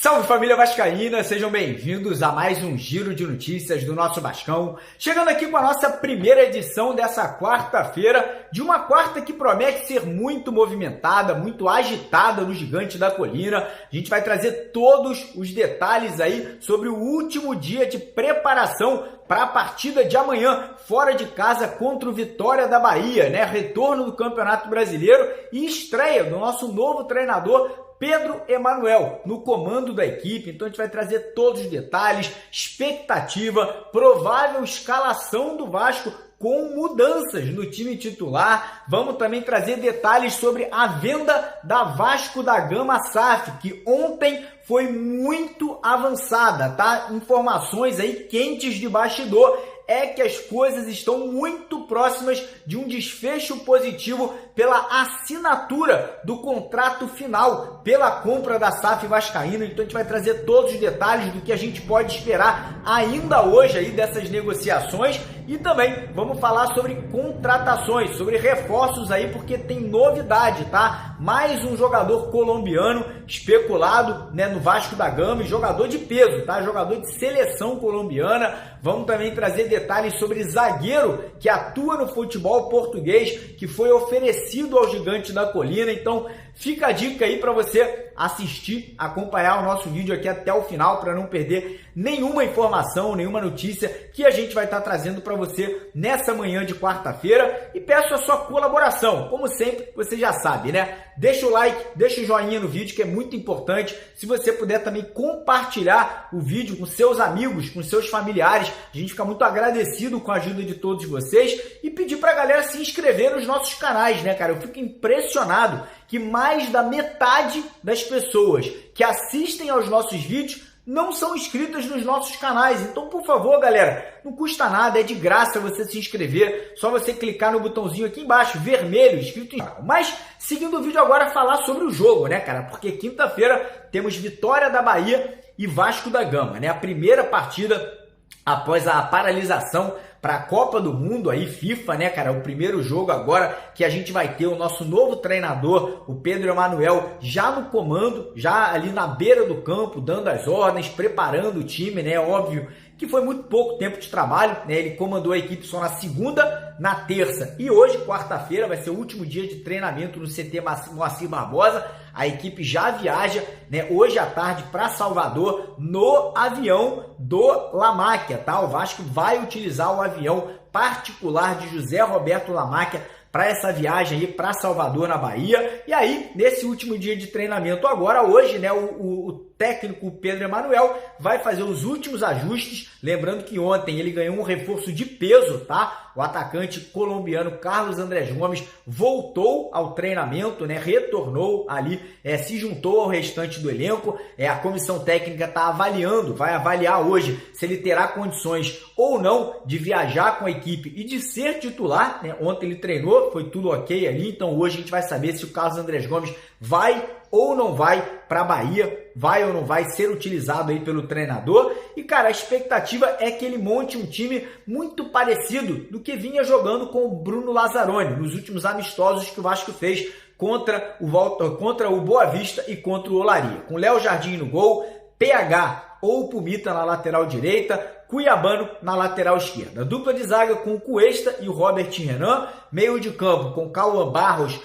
Salve família vascaína, sejam bem-vindos a mais um giro de notícias do nosso Vascão. Chegando aqui com a nossa primeira edição dessa quarta-feira, de uma quarta que promete ser muito movimentada, muito agitada no Gigante da Colina. A gente vai trazer todos os detalhes aí sobre o último dia de preparação para a partida de amanhã, fora de casa contra o Vitória da Bahia, né? Retorno do Campeonato Brasileiro e estreia do nosso novo treinador, Pedro Emanuel, no comando da equipe. Então a gente vai trazer todos os detalhes, expectativa, provável escalação do Vasco com mudanças no time titular. Vamos também trazer detalhes sobre a venda da Vasco da Gama SAF, que ontem foi muito avançada, tá? Informações aí quentes de bastidor é que as coisas estão muito próximas de um desfecho positivo pela assinatura do contrato final, pela compra da SAF Vascaína. Então a gente vai trazer todos os detalhes do que a gente pode esperar ainda hoje aí dessas negociações e também vamos falar sobre contratações, sobre reforços aí, porque tem novidade, tá? Mais um jogador colombiano especulado, né, no Vasco da Gama, jogador de peso, tá? Jogador de seleção colombiana. Vamos também trazer detalhes sobre zagueiro que atua no futebol português, que foi oferecido ao Gigante da Colina. Então fica a dica aí para você assistir, acompanhar o nosso vídeo aqui até o final para não perder nenhuma informação, nenhuma notícia que a gente vai estar trazendo para você nessa manhã de quarta-feira. E peço a sua colaboração, como sempre, você já sabe, né? Deixa o like, deixa o joinha no vídeo, que é muito importante. Se você puder também compartilhar o vídeo com seus amigos, com seus familiares, a gente fica muito agradecido com a ajuda de todos vocês. E pedir para a galera se inscrever nos nossos canais, né, cara? Eu fico impressionado que mais da metade das pessoas que assistem aos nossos vídeos não são inscritas nos nossos canais. Então, por favor, galera, não custa nada, é de graça você se inscrever. Só você clicar no botãozinho aqui embaixo, vermelho, escrito em... Mas, seguindo o vídeo agora, falar sobre o jogo, né, cara? Porque quinta-feira temos Vitória da Bahia e Vasco da Gama, né? A primeira partida após a paralisação para a Copa do Mundo aí, FIFA, né, cara? O primeiro jogo agora que a gente vai ter o nosso novo treinador, o Pedro Emanuel, já no comando, já ali na beira do campo, dando as ordens, preparando o time, né? Óbvio que foi muito pouco tempo de trabalho, né? Ele comandou a equipe só na segunda, na terça e hoje, quarta-feira, vai ser o último dia de treinamento no CT Moacir Barbosa. A equipe já viaja, né, hoje à tarde para Salvador no avião do Lamáquia, tá? O Vasco vai utilizar o avião particular de José Roberto Lamáquia para essa viagem aí para Salvador, na Bahia. E aí, nesse último dia de treinamento agora, hoje, né, o técnico Pedro Emanuel vai fazer os últimos ajustes. Lembrando que ontem ele ganhou um reforço de peso, tá? O atacante colombiano Carlos Andrés Gomes voltou ao treinamento, né? Retornou ali, se juntou ao restante do elenco. A comissão técnica está avaliando, vai avaliar hoje se ele terá condições ou não de viajar com a equipe e de ser titular, né? Ontem ele treinou, foi tudo ok ali, então hoje a gente vai saber se o Carlos Andrés Gomes vai ou não vai para a Bahia, vai ou não vai ser utilizado aí pelo treinador. E, cara, a expectativa é que ele monte um time muito parecido do que vinha jogando com o Bruno Lazzaroni nos últimos amistosos que o Vasco fez contra o Boa Vista e contra o Olaria. Com Léo Jardim no gol, PH ou Pumita na lateral direita, Cuiabano na lateral esquerda. Dupla de zaga com o Cuesta e o Robert Renan, meio de campo com Cauã Barros,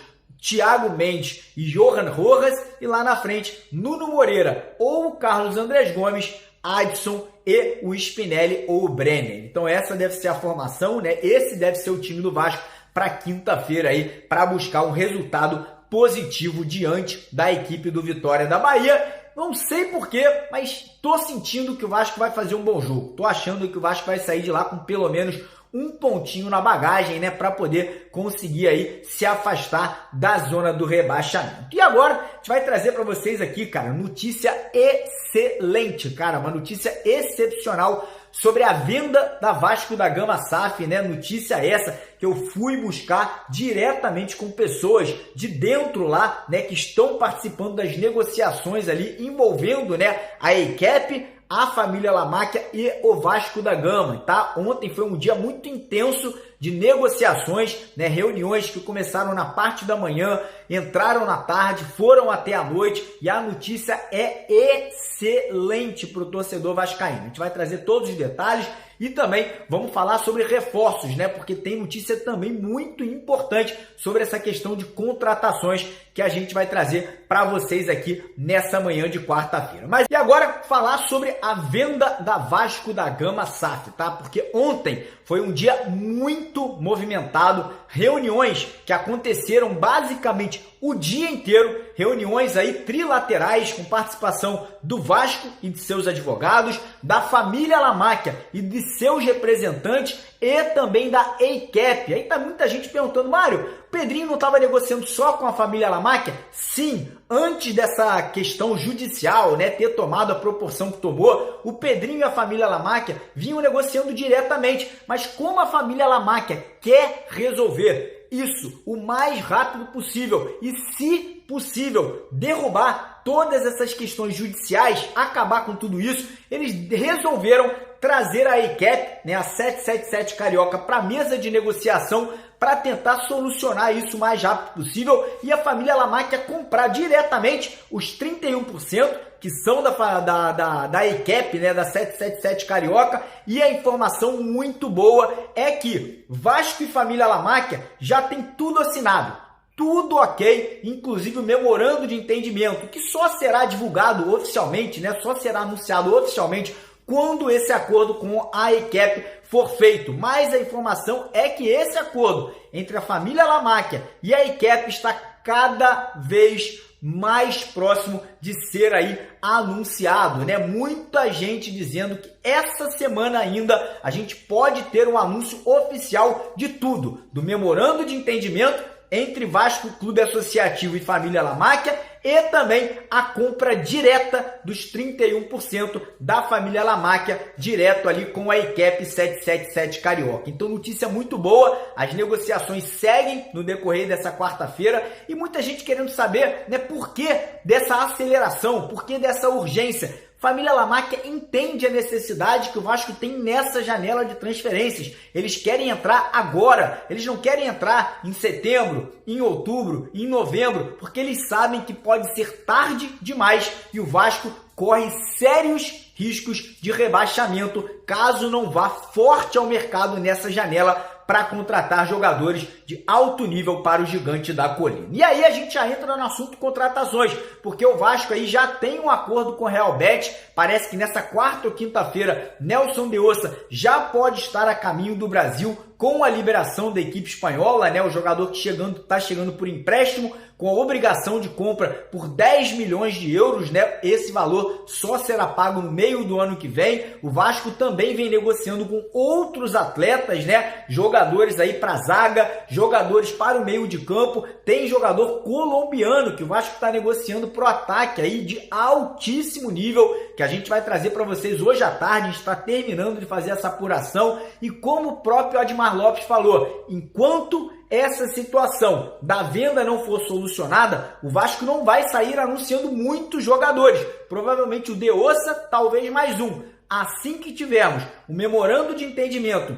Thiago Mendes e Johan Rojas, e lá na frente, Nuno Moreira ou o Carlos Andrés Gomes, Adson e o Spinelli ou o Brenner. Então essa deve ser a formação, né? Esse deve ser o time do Vasco para quinta-feira aí, para buscar um resultado positivo diante da equipe do Vitória da Bahia. Não sei porquê, mas tô sentindo que o Vasco vai fazer um bom jogo. Tô achando que o Vasco vai sair de lá com pelo menos um pontinho na bagagem, né, para poder conseguir aí se afastar da zona do rebaixamento. E agora a gente vai trazer para vocês aqui, cara, notícia excelente, cara, uma notícia excepcional sobre a venda da Vasco da Gama SAF, né? Notícia essa que eu fui buscar diretamente com pessoas de dentro lá, né, que estão participando das negociações ali envolvendo, né, a EICAP, a família Lamáquia e o Vasco da Gama, tá? Ontem foi um dia muito intenso de negociações, né, reuniões que começaram na parte da manhã, entraram na tarde, foram até a noite e a notícia é excelente para o torcedor vascaíno. A gente vai trazer todos os detalhes e também vamos falar sobre reforços, né? Porque tem notícia também muito importante sobre essa questão de contratações que a gente vai trazer para vocês aqui nessa manhã de quarta-feira. Mas e agora falar sobre a venda da Vasco da Gama SAF, tá? Porque ontem foi um dia muito movimentado, reuniões que aconteceram basicamente o dia inteiro, reuniões aí trilaterais com participação do Vasco e de seus advogados, da família Lamáquia e de seus representantes e também da EICAP. Aí tá muita gente perguntando, Mário, o Pedrinho não estava negociando só com a família Lamáquia? Sim, antes dessa questão judicial, né, ter tomado a proporção que tomou, o Pedrinho e a família Lamáquia vinham negociando diretamente, mas como a família Lamáquia quer resolver isso o mais rápido possível e, se possível, derrubar todas essas questões judiciais, acabar com tudo isso, eles resolveram trazer a EICAP, né, a 777 Carioca, para a mesa de negociação para tentar solucionar isso o mais rápido possível e a família Lamáquia comprar diretamente os 31%, que são da EICAP, né, da 777 Carioca, e a informação muito boa é que Vasco e família Lamáquia já tem tudo assinado. Tudo ok, inclusive o memorando de entendimento, que só será divulgado oficialmente, né, só será anunciado oficialmente quando esse acordo com a EICAP for feito. Mas a informação é que esse acordo entre a família Lamáquia e a EICAP está cada vez mais próximo de ser aí anunciado, né? Muita gente dizendo que essa semana ainda a gente pode ter um anúncio oficial de tudo, do memorando de entendimento entre Vasco Clube Associativo e família Lamáquia e também a compra direta dos 31% da família Lamáquia, direto ali com a EICAP 777 Carioca. Então, notícia muito boa, as negociações seguem no decorrer dessa quarta-feira e muita gente querendo saber, né, por que dessa aceleração, por que dessa urgência. Família Lamáquia entende a necessidade que o Vasco tem nessa janela de transferências. Eles querem entrar agora, eles não querem entrar em setembro, em outubro, em novembro, porque eles sabem que pode ser tarde demais e o Vasco corre sérios riscos de rebaixamento caso não vá forte ao mercado nessa janela para contratar jogadores de alto nível para o Gigante da Colina. E aí a gente já entra no assunto contratações, porque o Vasco aí já tem um acordo com o Real Betis, parece que nessa quarta ou quinta-feira Nelson de Ossa já pode estar a caminho do Brasil com a liberação da equipe espanhola, né? O jogador que está chegando por empréstimo com a obrigação de compra por 10 milhões de euros, né? Esse valor só será pago no meio do ano que vem. O Vasco também vem negociando com outros atletas, né? Jogadores aí para zaga, jogadores para o meio de campo. Tem jogador colombiano que o Vasco está negociando para o ataque aí de altíssimo nível, que a gente vai trazer para vocês hoje à tarde. A gente está terminando de fazer essa apuração e como o próprio Admar Lopes falou, enquanto essa situação da venda não for solucionada, o Vasco não vai sair anunciando muitos jogadores. Provavelmente o De Ossa, talvez mais um. Assim que tivermos o memorando de entendimento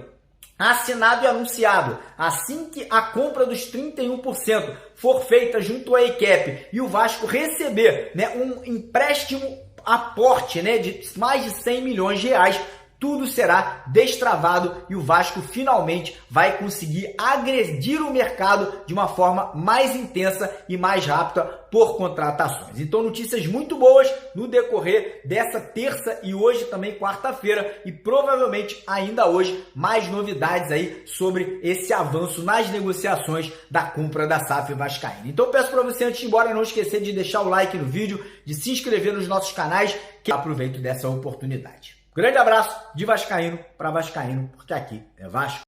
assinado e anunciado, assim que a compra dos 31% for feita junto à EICAP e o Vasco receber, né, um empréstimo aporte, né, de mais de 100 milhões de reais, tudo será destravado e o Vasco finalmente vai conseguir agredir o mercado de uma forma mais intensa e mais rápida por contratações. Então, notícias muito boas no decorrer dessa terça e hoje também quarta-feira e provavelmente ainda hoje mais novidades aí sobre esse avanço nas negociações da compra da SAF vascaína. Então, peço para você, antes de ir embora, não esquecer de deixar o like no vídeo, de se inscrever nos nossos canais, que eu aproveito dessa oportunidade. Grande abraço de vascaíno para vascaíno, porque aqui é Vasco.